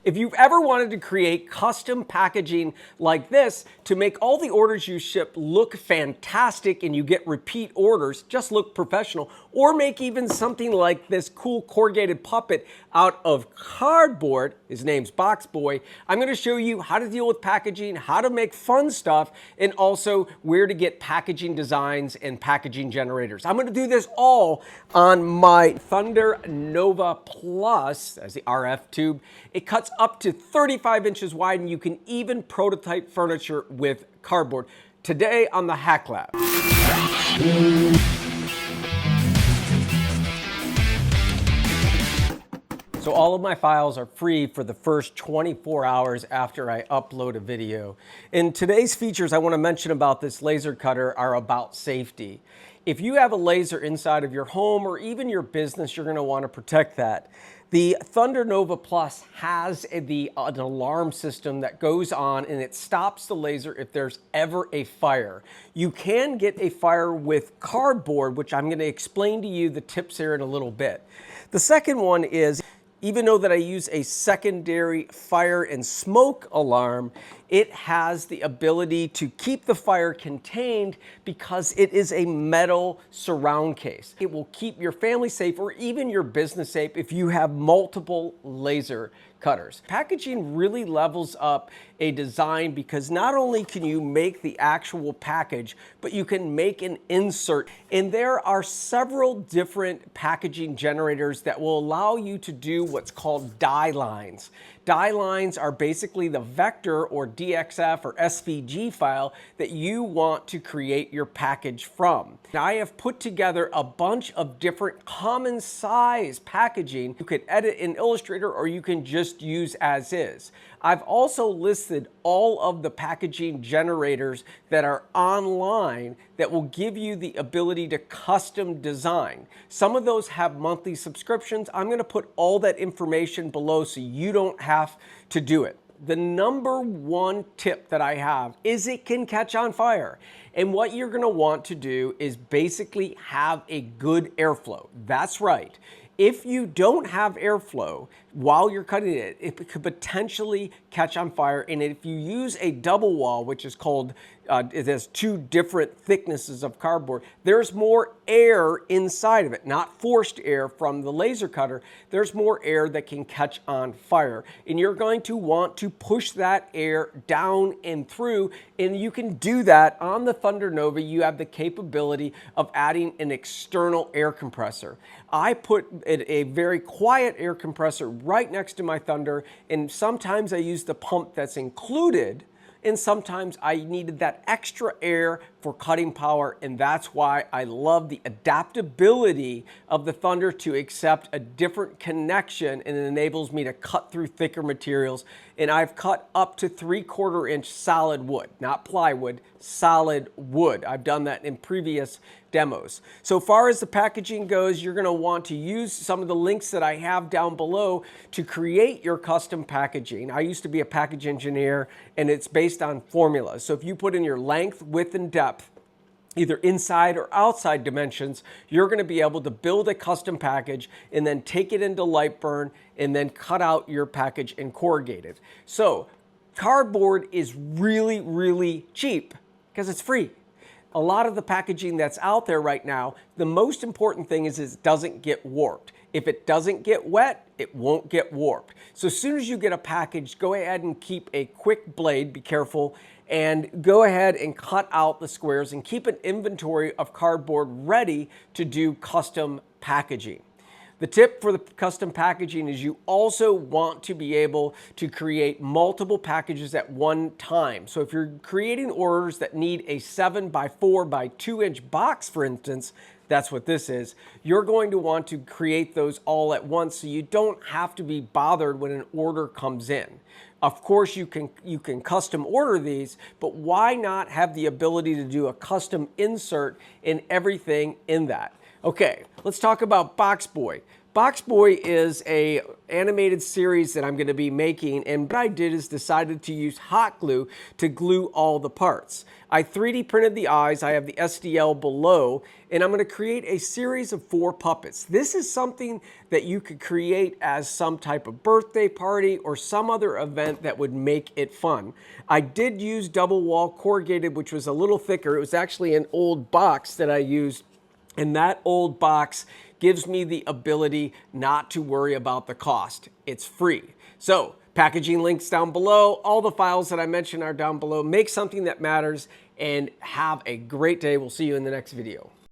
If you've ever wanted to create custom packaging like this to make all the orders you ship look fantastic and you get repeat orders, just look professional, or make even something like this cool corrugated puppet out of cardboard, his name's Box Boy, I'm going to show you how to deal with packaging, how to make fun stuff, and also where to get packaging designs and packaging generators. I'm going to do this all on my Thunder Nova Plus, as the RF tube. It cuts up to 35 inches wide, and you can even prototype furniture with cardboard. Today on the hackLAB. So all of my files are free for the first 24 hours after I upload a video. In today's features I want to mention about this laser cutter are about safety. If you have a laser inside of your home or even your business, you're going to want to protect that. The Thunder Nova Plus has an alarm system that goes on and it stops the laser if there's ever a fire. You can get a fire with cardboard, which I'm going to explain to you the tips here in a little bit. The second one is, even though that I use a secondary fire and smoke alarm, it has the ability to keep the fire contained because it is a metal surround case. It will keep your family safe or even your business safe if you have multiple laser cutters. Packaging really levels up a design because not only can you make the actual package, but you can make an insert. And there are several different packaging generators that will allow you to do what's called die lines. Die lines are basically the vector or DXF or SVG file that you want to create your package from. Now, I have put together a bunch of different common size packaging. You could edit in Illustrator or you can just use as is. I've also listed all of the packaging generators that are online that will give you the ability to custom design. Some of those have monthly subscriptions. I'm going to put all that information below so you don't have to do it. The number one tip that I have is it can catch on fire. And what you're going to want to do is basically have a good airflow. That's right. If you don't have airflow while you're cutting it, it could potentially catch on fire. And if you use a double wall, which is called, it has two different thicknesses of cardboard, there's more air inside of it, not forced air from the laser cutter. There's more air that can catch on fire. And you're going to want to push that air down and through. And you can do that on the Thunder Nova. You have the capability of adding an external air compressor. I put a very quiet air compressor right next to my Thunder, and sometimes I use the pump that's included, and sometimes I needed that extra air for cutting power, and that's why I love the adaptability of the Thunder to accept a different connection, and it enables me to cut through thicker materials. And I've cut up to 3/4 inch solid wood, not plywood, solid wood. I've done that in previous demos. So far as the packaging goes, you're going to want to use some of the links that I have down below to create your custom packaging. I used to be a package engineer, and it's based on formulas. So if you put in your length, width, and depth, either inside or outside dimensions, you're going to be able to build a custom package and then take it into Lightburn and then cut out your package and corrugate it. So cardboard is really, really cheap because it's free. A lot of the packaging that's out there right now, the most important thing is it doesn't get warped. If it doesn't get wet, it won't get warped. So as soon as you get a package, go ahead and keep a quick blade, be careful, and go ahead and cut out the squares and keep an inventory of cardboard ready to do custom packaging. The tip for the custom packaging is you also want to be able to create multiple packages at one time. So if you're creating orders that need a 7x4 by 2 inch box, for instance, that's what this is, you're going to want to create those all at once so you don't have to be bothered when an order comes in. Of course, you can custom order these, but why not have the ability to do a custom insert in everything in that? Okay, let's talk about Box Boy. Box Boy is a animated series that I'm going to be making, and what I did is decided to use hot glue to glue all the parts. I 3D printed the eyes, I have the SDL below, and I'm going to create a series of 4 puppets. This is something that you could create as some type of birthday party or some other event that would make it fun. I did use double wall corrugated, which was a little thicker. It was actually an old box that I used, and that old box gives me the ability not to worry about the cost. It's free. So packaging links down below. All the files that I mentioned are down below. Make something that matters and have a great day. We'll see you in the next video.